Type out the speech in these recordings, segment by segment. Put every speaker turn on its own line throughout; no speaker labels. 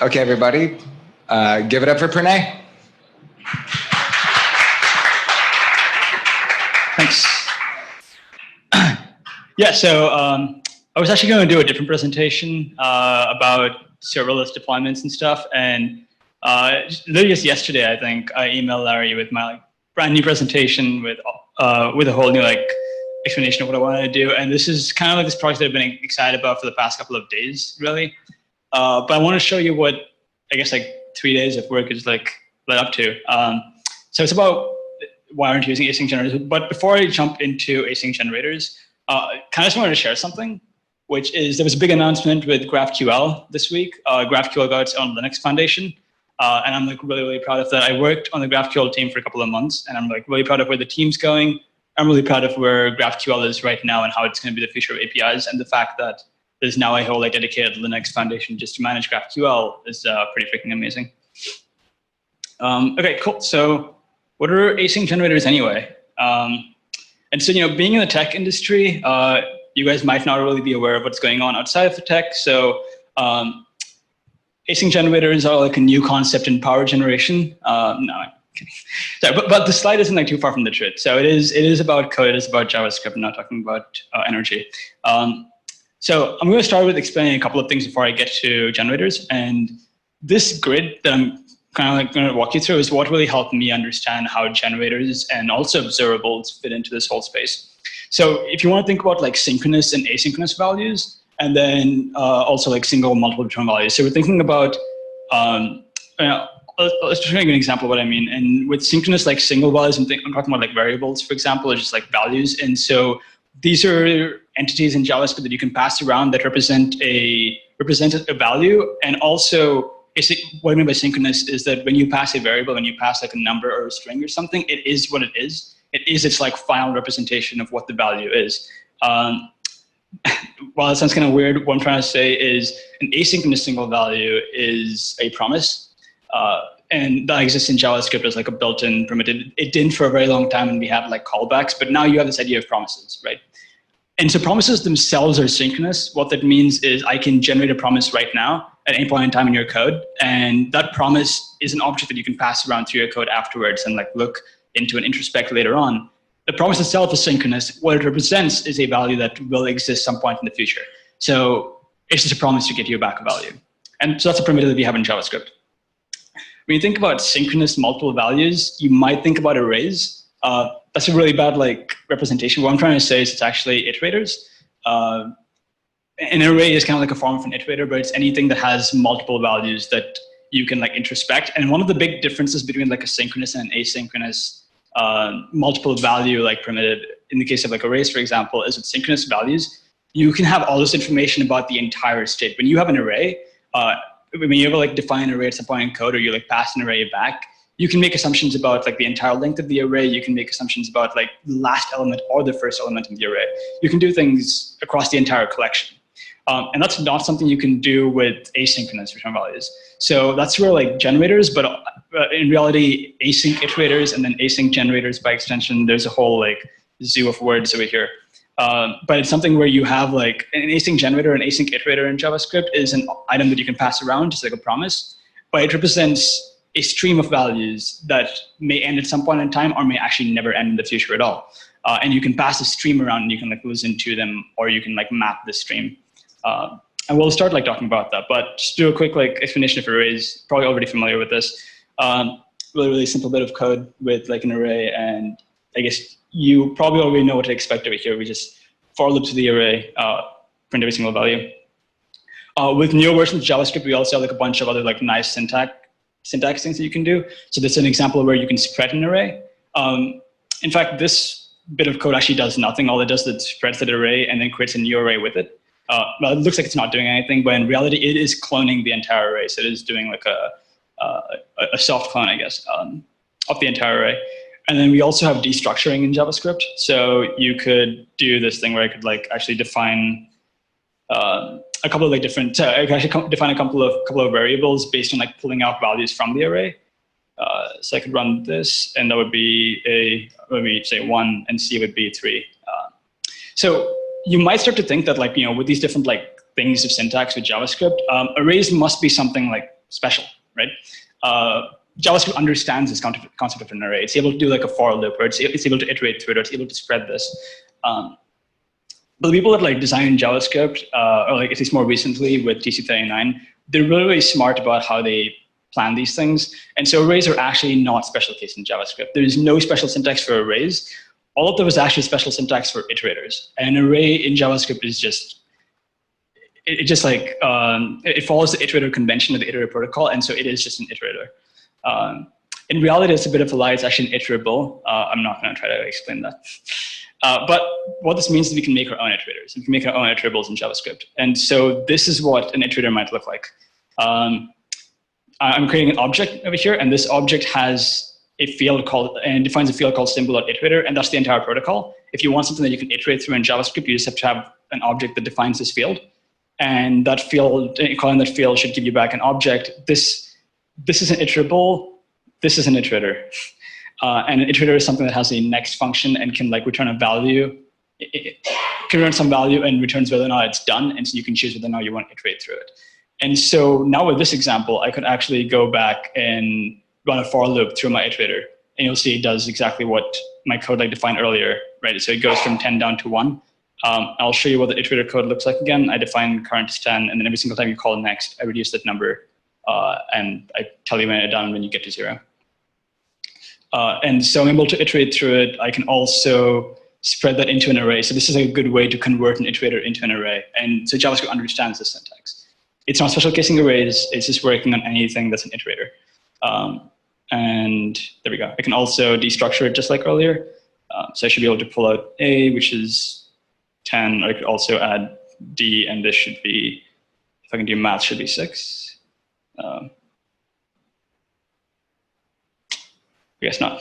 Okay, everybody, give it up for Pranay.
Thanks. Yeah, so I was actually going to do a different presentation about serverless deployments and stuff. And literally just yesterday, I think, I emailed Larry with my brand new presentation with a whole new explanation of what I wanted to do. And this is kind of like this project that I've been excited about for the past couple of days, really. But I want to show you what, I guess, 3 days of work is led up to. So it's about why aren't you using async generators? But before I jump into async generators, kind of just wanted to share something, which is there was a big announcement with GraphQL this week. GraphQL got its own Linux foundation. And I'm really, really proud of that. I worked on the GraphQL team for a couple of months, and I'm really proud of where the team's going. I'm really proud of where GraphQL is right now and how it's going to be the future of APIs, and the fact that there's now a whole dedicated Linux foundation just to manage GraphQL is pretty freaking amazing. Okay, cool. So what are async generators anyway? And so, being in the tech industry, you guys might not really be aware of what's going on outside of the tech. So async generators are like a new concept in power generation. No, sorry, but the slide isn't too far from the truth. So it is about code, it is about JavaScript. I'm not talking about energy. So I'm going to start with explaining a couple of things before I get to generators. And this grid that I'm kind of going to walk you through is what really helped me understand how generators and also observables fit into this whole space. So if you want to think about synchronous and asynchronous values, and then also single multiple return values. So we're thinking about, let's just give an example of what I mean. And with synchronous single values, I'm talking about variables, for example, or just values. And so these are entities in JavaScript that you can pass around that represent a value. And also, what I mean by synchronous is that when you pass a variable, when you pass a number or a string or something, it is what it is. It is its final representation of what the value is. While it sounds kind of weird, what I'm trying to say is an asynchronous single value is a promise. And that exists in JavaScript as a built-in primitive. It didn't for a very long time, and we had callbacks, but now you have this idea of promises, right? And so promises themselves are synchronous. What that means is I can generate a promise right now at any point in time in your code, and that promise is an object that you can pass around through your code afterwards and look into and introspect later on. The promise itself is synchronous. What it represents is a value that will exist some point in the future. So it's just a promise to get you back a value. And so that's a primitive that we have in JavaScript. When you think about synchronous multiple values, you might think about arrays. That's a really bad representation. What I'm trying to say is it's actually iterators. An array is kind of a form of an iterator, but it's anything that has multiple values that you can introspect. And one of the big differences between a synchronous and an asynchronous multiple value primitive, in the case of arrays, for example, is with synchronous values, you can have all this information about the entire state. When you have an array, when you ever define an array at some point in code, or you pass an array back, you can make assumptions about the entire length of the array. You can make assumptions about the last element or the first element of the array. You can do things across the entire collection. And that's not something you can do with asynchronous return values. So that's where generators, but in reality, async iterators and then async generators by extension, there's a whole zoo of words over here. But it's something where you have an async generator, an async iterator in JavaScript is an item that you can pass around, just a promise, but it represents a stream of values that may end at some point in time or may actually never end in the future at all. And you can pass a stream around and you can listen to them, or you can map the stream. And we'll start talking about that, but just do a quick explanation of arrays. Probably already familiar with this. Really simple bit of code with an array, and I guess you probably already know what to expect over here. We just for loop to the array, print every single value. With newer versions of JavaScript, we also have a bunch of other nice syntax things that you can do. So this is an example where you can spread an array. In fact, this bit of code actually does nothing. All it does is it spreads that array and then creates a new array with it. Well, it looks like it's not doing anything, but in reality, it is cloning the entire array. So it is doing a soft clone, I guess, of the entire array. And then we also have destructuring in JavaScript. So you could do this thing where I could actually define a couple of different. I could actually define a couple of variables based on pulling out values from the array. So I could run this, and that would be say 1, and C would be 3. So you might start to think that with these different things of syntax with JavaScript, arrays must be something special, right? JavaScript understands this concept of an array. It's able to do like a for loop, or it's able to iterate through it, or it's able to spread this. But the people that like design JavaScript, or like at least more recently with TC39, they're really, really smart about how they plan these things. And so arrays are actually not special case in JavaScript. There is no special syntax for arrays. All of them is actually special syntax for iterators. And an array in JavaScript is just, it follows the iterator convention of the iterator protocol. And so it is just an iterator. In reality, it's a bit of a lie. It's actually an iterable. I'm not going to try to explain that. But what this means is we can make our own iterators. We can make our own iterables in JavaScript. And so this is what an iterator might look like. I'm creating an object over here, and this object has a field called, and defines a field called symbol.iterator, and that's the entire protocol. If you want something that you can iterate through in JavaScript, you just have to have an object that defines this field. And that field, calling that field should give you back an object. This is an iterable, this is an iterator. And an iterator is something that has a next function and can like return a value. It can return some value and returns whether or not it's done. And so you can choose whether or not you want to iterate through it. And so now with this example, I could actually go back and run a for loop through my iterator. And you'll see it does exactly what my code like defined earlier, right? So it goes from 10 down to 1. I'll show you what the iterator code looks like again. I define current is 10, and then every single time you call next, I reduce that number. And I tell you when it's done when you get to 0. And so I'm able to iterate through it. I can also spread that into an array. So this is a good way to convert an iterator into an array. And so JavaScript understands this syntax. It's not special casing arrays. It's just working on anything that's an iterator. And there we go. I can also destructure it just like earlier. So I should be able to pull out A, which is 10. I could also add D, and this should be, if I can do math, should be 6. I guess not.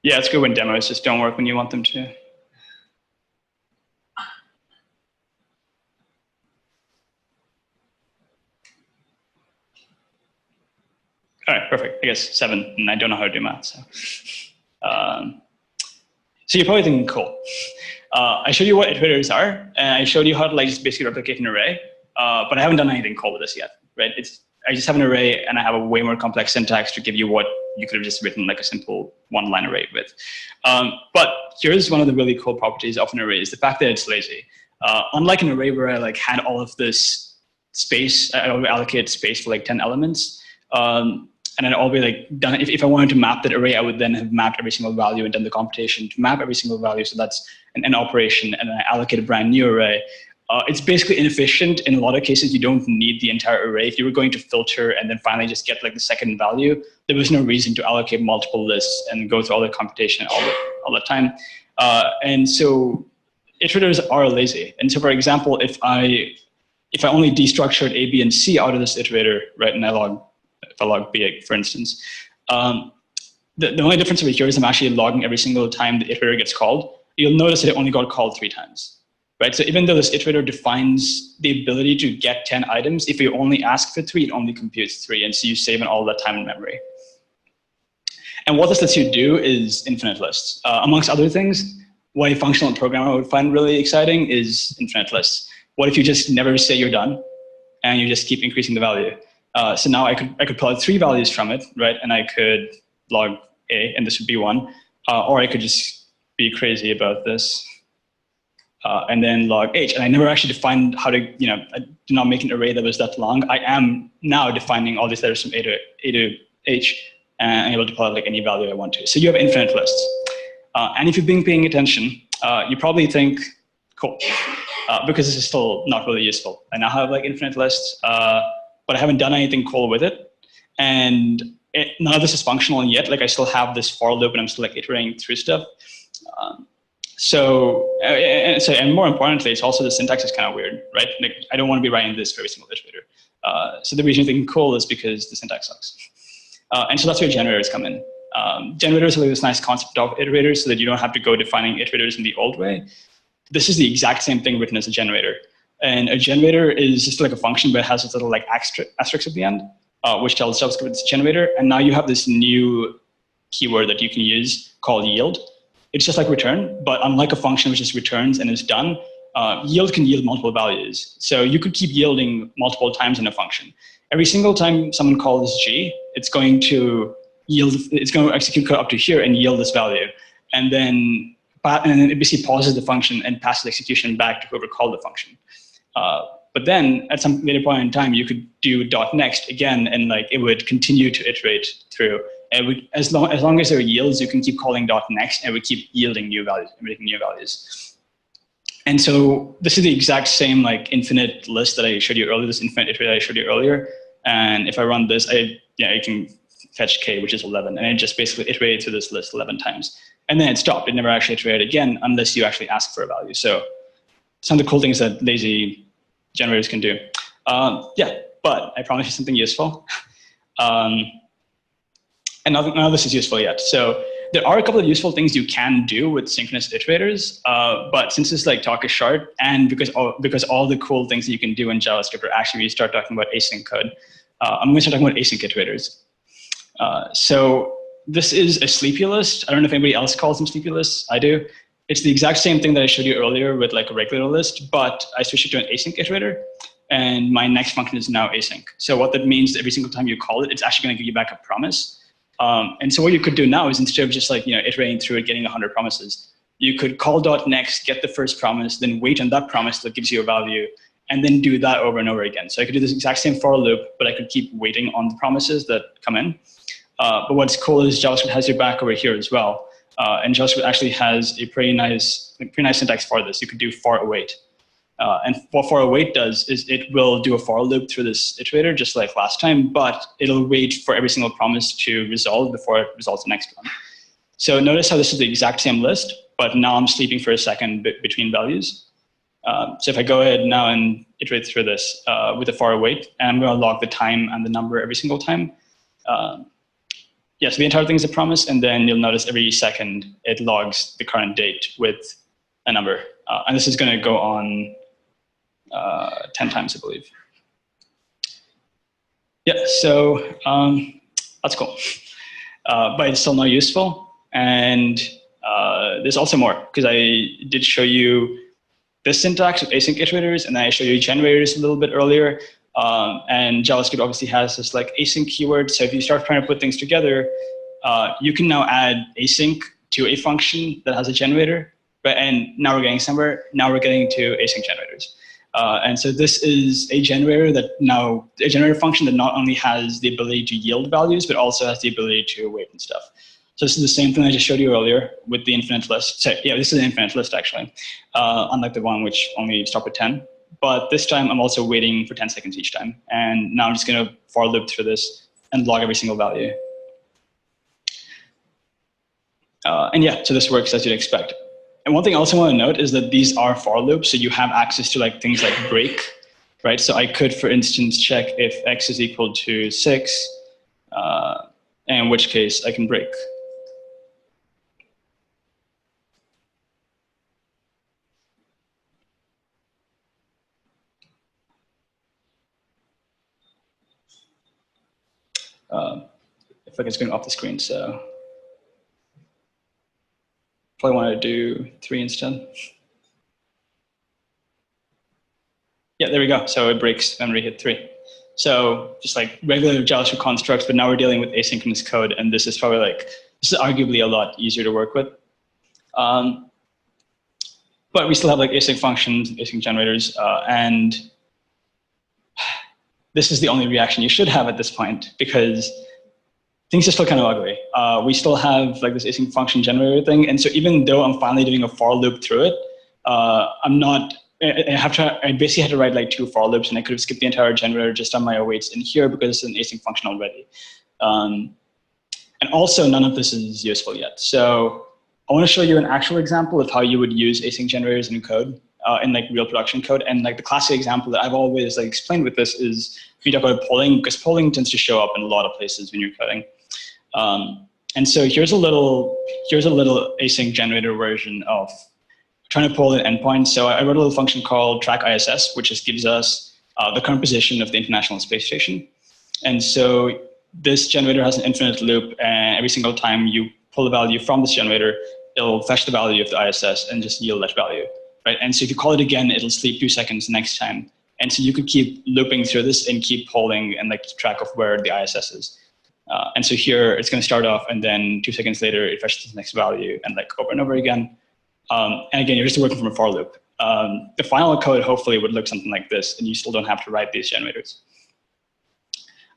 Yeah, it's good when demos just don't work when you want them to. All right, perfect. I guess 7, and I don't know how to do math. So you're probably thinking, cool. I showed you what iterators are, and I showed you how to like just basically replicate an array, but I haven't done anything cool with this yet, right? I just have an array, and I have a way more complex syntax to give you what you could have just written like a simple one-line array with. But here's one of the really cool properties of an array is the fact that it's lazy. Unlike an array where I like had all of this space, I would allocate space for like 10 elements. And I'd always like done, if I wanted to map that array, I would then have mapped every single value and done the computation to map every single value. So that's an operation, and then I allocate a brand new array. It's basically inefficient. In a lot of cases, you don't need the entire array. If you were going to filter and then finally just get like the second value, there was no reason to allocate multiple lists and go through all the computation all the time. And so iterators are lazy. And so for example, if I only destructured A, B, and C out of this iterator, right, and if I log B, for instance, the only difference over here is I'm actually logging every single time the iterator gets called. You'll notice that it only got called 3 times, right? So even though this iterator defines the ability to get 10 items, if you only ask for 3, it only computes 3. And so you save in all that time in memory. And what this lets you do is infinite lists. Amongst other things, what a functional programmer would find really exciting is infinite lists. What if you just never say you're done and you just keep increasing the value? So now I could pull out 3 values from it, right? And I could log A, and this would be 1. Or I could just be crazy about this and then log H. And I never actually defined how to, I did not make an array that was that long. I am now defining all these letters from A to H, and I'm able to pull out like any value I want to. So you have infinite lists. And if you've been paying attention, you probably think, cool, because this is still not really useful. I now have like infinite lists, but I haven't done anything cool with it. And none of this is functional yet. Like I still have this for loop and I'm still like iterating through stuff. And more importantly, it's also the syntax is kind of weird, right? Like I don't want to be writing this for every single iterator. So the reason you're thinking cool is because the syntax sucks. And so that's where generators come in. Generators are like this nice concept of iterators so that you don't have to go defining iterators in the old way. This is the exact same thing written as a generator. And a generator is just like a function, but it has this little like asterisk at the end, which tells JavaScript it's a generator. And now you have this new keyword that you can use called yield. It's just like return, but unlike a function which just returns and is done, yield can yield multiple values. So you could keep yielding multiple times in a function. Every single time someone calls G, it's going to execute code up to here and yield this value. And then it basically pauses the function and passes the execution back to whoever called the function. But then at some later point in time, you could do .next again, and like it would continue to iterate through. And as long as there are yields, you can keep calling .next, and it would keep yielding new values, making new values. And so this is the exact same like infinite list that I showed you earlier, this infinite iterator I showed you earlier. And if I run this, I can fetch k, which is 11, and it just basically iterated through this list 11 times. And then it stopped. It never actually iterated again unless you actually ask for a value. So some of the cool things that lazy generators can do. But I promise you something useful. And none of this is useful yet. So there are a couple of useful things you can do with synchronous iterators. But since this like talk is short, and because all the cool things that you can do in JavaScript are actually we start talking about async code, I'm going to start talking about async iterators. So this is a sleepy list. I don't know if anybody else calls them sleepy lists. I do. It's the exact same thing that I showed you earlier with like a regular list, but I switched it to an async iterator, and my next function is now async. So what that means is every single time you call it, it's actually going to give you back a promise. And so what you could do now is instead of just like iterating through it, getting 100 promises, you could call .next, get the first promise, then wait on that promise that gives you a value, and then do that over and over again. So I could do this exact same for loop, but I could keep waiting on the promises that come in. But what's cool is JavaScript has your back over here as well. And JavaScript actually has a pretty nice syntax for this. You could do for await. And what for await does is it will do a for loop through this iterator just like last time, but it'll wait for every single promise to resolve before it resolves the next one. So notice how this is the exact same list, but now I'm sleeping for a second between values. So if I go ahead now and iterate through this with a for await, and I'm going to log the time and the number every single time. So the entire thing is a promise, and then you'll notice every second it logs the current date with a number. And this is going to go on 10 times, I believe. So that's cool. But it's still not useful. And there's also more, because I did show you this syntax with async iterators, and then I showed you generators a little bit earlier. And JavaScript obviously has this like async keyword. So if you start trying to put things together, you can now add async to a function that has a generator. And now we're getting somewhere. Now we're getting to async generators. And so this is a generator function that not only has the ability to yield values, but also has the ability to wait and stuff. So this is the same thing I just showed you earlier with the infinite list. So yeah, this is an infinite list actually, unlike the one which only stopped at 10. But this time I'm also waiting for 10 seconds each time. And now I'm just going to for loop through this and log every single value. So this works as you'd expect. And one thing I also want to note is that these are for loops, so you have access to like things like break, right? So I could, for instance, check if x is equal to 6, in which case I can break. If it's going off the screen, so probably want to do 3 instead. Yeah, there we go. So it breaks when we hit 3. So just like regular JavaScript constructs, but now we're dealing with asynchronous code, and this is probably this is arguably a lot easier to work with. But we still have like async functions, async generators, and this is the only reaction you should have at this point, because things just feel kind of ugly. We still have like this async function generator thing, and so even though I'm finally doing a for loop through it, I basically had to write like 2 for loops, and I could have skipped the entire generator just on my awaits in here because it's an async function already. And also none of this is useful yet. So I want to show you an actual example of how you would use async generators in code, in like real production code. And like the classic example that I've always like explained with this is we talk about polling, because polling tends to show up in a lot of places when you're coding. And so here's a little async generator version of trying to pull an endpoint. So I wrote a little function called track ISS, which just gives us the current position of the International Space Station. And so this generator has an infinite loop, and every single time you pull the value from this generator, it'll fetch the value of the ISS and just yield that value, right? And so if you call it again, it'll sleep 2 seconds next time. And so you could keep looping through this and keep polling and like keep track of where the ISS is. And so here it's going to start off, and then 2 seconds later it fetches the next value, and like over and over again. And again, you're just working from a for loop. The final code hopefully would look something like this, and you still don't have to write these generators.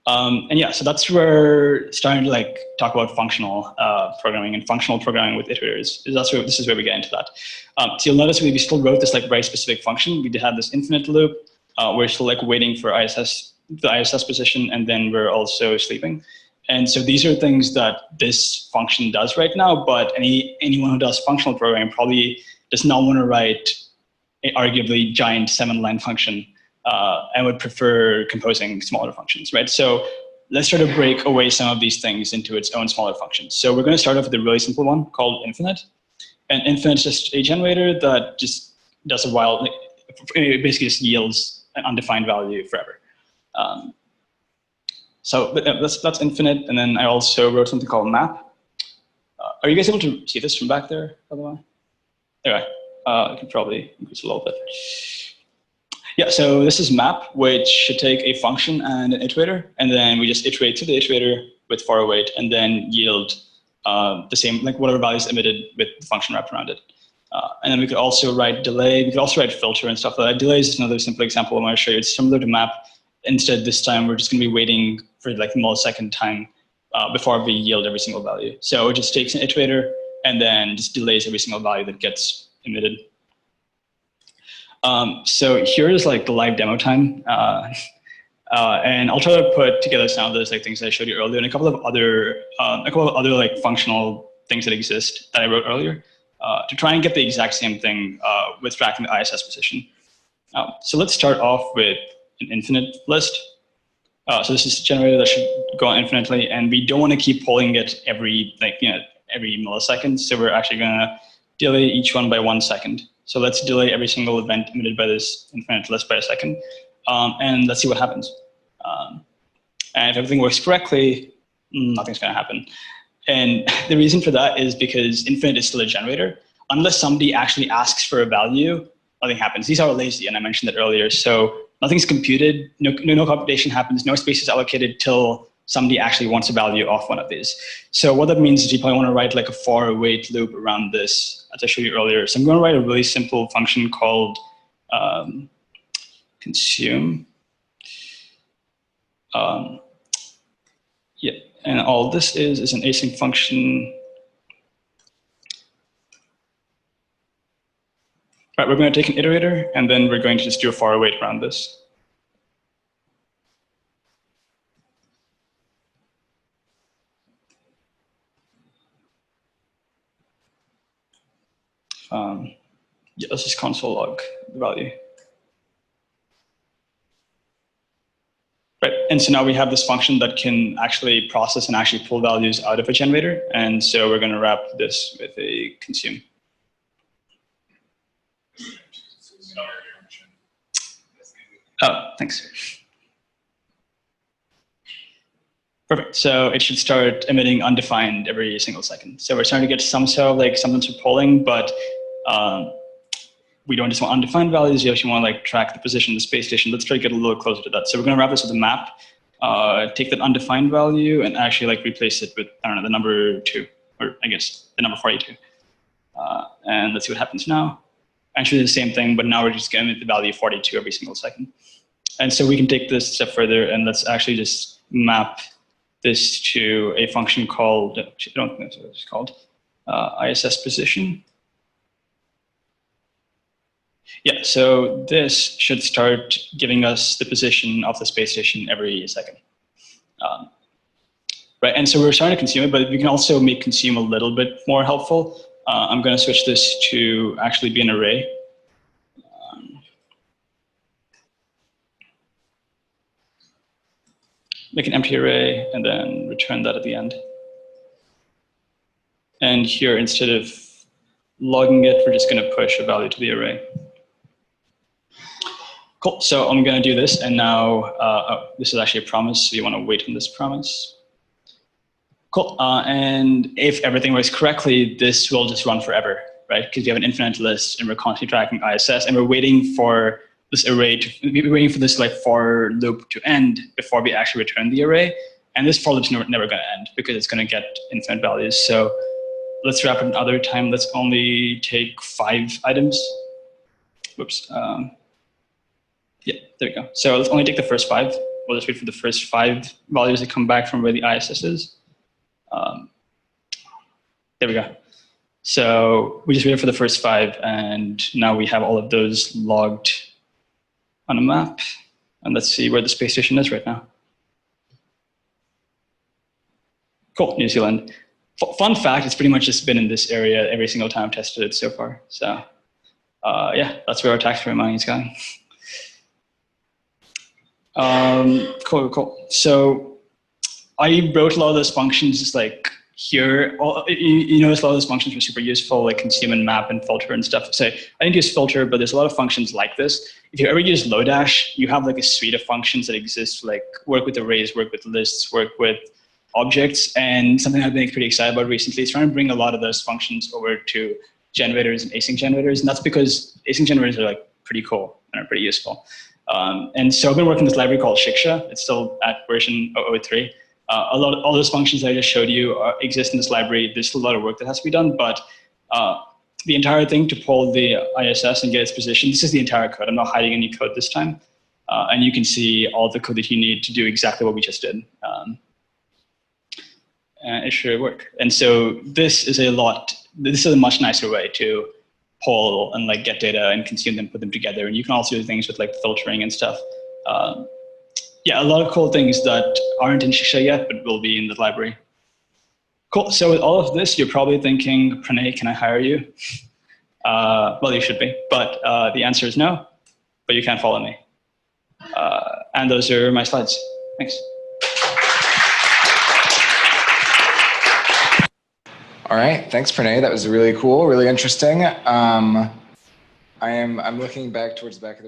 And yeah, so that's where starting to like talk about functional programming and functional programming with iterators. This is where we get into that. So you'll notice we still wrote this like very specific function. We did have this infinite loop. We're still like waiting for the ISS position, and then we're also sleeping. And so these are things that this function does right now, but anyone who does functional programming probably does not want to write an arguably giant 7-line function and would prefer composing smaller functions, right? So let's try to break away some of these things into its own smaller functions. So we're going to start off with a really simple one called infinite. And infinite is just a generator that just does a while, it basically just yields an undefined value forever. So that's infinite. And then I also wrote something called map. Are you guys able to see this from back there, by the way? Anyway, I can probably increase a little bit. Yeah, so this is map, which should take a function and an iterator, and then we just iterate to the iterator with for await, and then yield the same, like whatever values emitted with the function wrapped around it. And then we could also write delay. We could also write filter and stuff like that. Delay is another simple example I'm going to show you. It's similar to map. Instead, this time we're just going to be waiting for like the millisecond time before we yield every single value. So it just takes an iterator and then just delays every single value that gets emitted. So here is like the live demo time. And I'll try to put together some of those like things I showed you earlier, and a couple of other like functional things that exist that I wrote earlier to try and get the exact same thing with tracking the ISS position. So let's start off with an infinite list. So this is a generator that should go on infinitely, and we don't want to keep polling it every millisecond. So we're actually going to delay each one by 1 second. So let's delay every single event emitted by this infinite list by a second, and let's see what happens. And if everything works correctly, nothing's going to happen. And the reason for that is because infinite is still a generator. Unless somebody actually asks for a value, nothing happens. These are lazy, and I mentioned that earlier. So nothing's computed, no computation happens, no space is allocated till somebody actually wants a value of one of these. So what that means is you probably want to write like a for await loop around this, as I showed you earlier. So I'm going to write a really simple function called consume. Yeah, and all this is an async function. Right, we're going to take an iterator, and then we're going to just do a for await around this. Yeah, let's just console log the value. Right, and so now we have this function that can actually process and actually pull values out of a generator. And so we're going to wrap this with a consume. Oh, thanks. Perfect. So it should start emitting undefined every single second. So we're starting to get some sort of like something for polling, but we don't just want undefined values. You actually want to like track the position of the space station. Let's try to get a little closer to that. So we're going to wrap this with a map, take that undefined value and actually like replace it with, I don't know, the number 2, or I guess the number 42. And let's see what happens now. Actually the same thing, but now we're just going to emit the value 42 every single second. And so we can take this a step further, and let's actually just map this to a function called, I don't think that's what it's called, ISS position. Yeah, so this should start giving us the position of the space station every second. Right, and so we're starting to consume it, but we can also make consume a little bit more helpful. I'm going to switch this to actually be an array. Make an empty array and then return that at the end. And here, instead of logging it, we're just going to push a value to the array. Cool. So I'm going to do this, and now this is actually a promise, so you want to wait on this promise. Cool. And if everything works correctly, this will just run forever, right? Because we have an infinite list, and we're constantly tracking ISS, and we're waiting for this array to, we're waiting for this like for loop to end before we actually return the array. And this for loop's never going to end because it's going to get infinite values. So let's wrap it another time. Let's only take 5 items. Whoops. Yeah, there we go. So let's only take the first 5. We'll just wait for the first 5 values that come back from where the ISS is. There we go. So we just waited for the first 5, and now we have all of those logged on a map. And let's see where the space station is right now. Cool, New Zealand. Fun fact, it's pretty much just been in this area every single time I've tested it so far. So yeah, that's where our tax-free money is going. Cool. So I wrote a lot of those functions just like here. You notice a lot of those functions were super useful, like consume and map and filter and stuff. So I didn't use filter, but there's a lot of functions like this. If you ever use Lodash, you have like a suite of functions that exist, like work with arrays, work with lists, work with objects. And something I've been pretty excited about recently is trying to bring a lot of those functions over to generators and async generators. And that's because async generators are like pretty cool and are pretty useful. And so I've been working with this library called Shiksha. It's still at version 003. All those functions that I just showed you exist in this library. There's still a lot of work that has to be done, but the entire thing to pull the ISS and get its position, this is the entire code. I'm not hiding any code this time. And you can see all the code that you need to do exactly what we just did. And it should work. And so this is a much nicer way to pull and like get data and consume them, put them together. And you can also do things with like filtering and stuff. Yeah, a lot of cool things that aren't in Shiksha yet, but will be in the library. Cool. So with all of this, you're probably thinking, Pranay, can I hire you? Well, you should be, but the answer is no, but you can't follow me. And those are my slides. Thanks.
All right, thanks, Pranay. That was really cool, really interesting. I'm looking back towards the back of the room.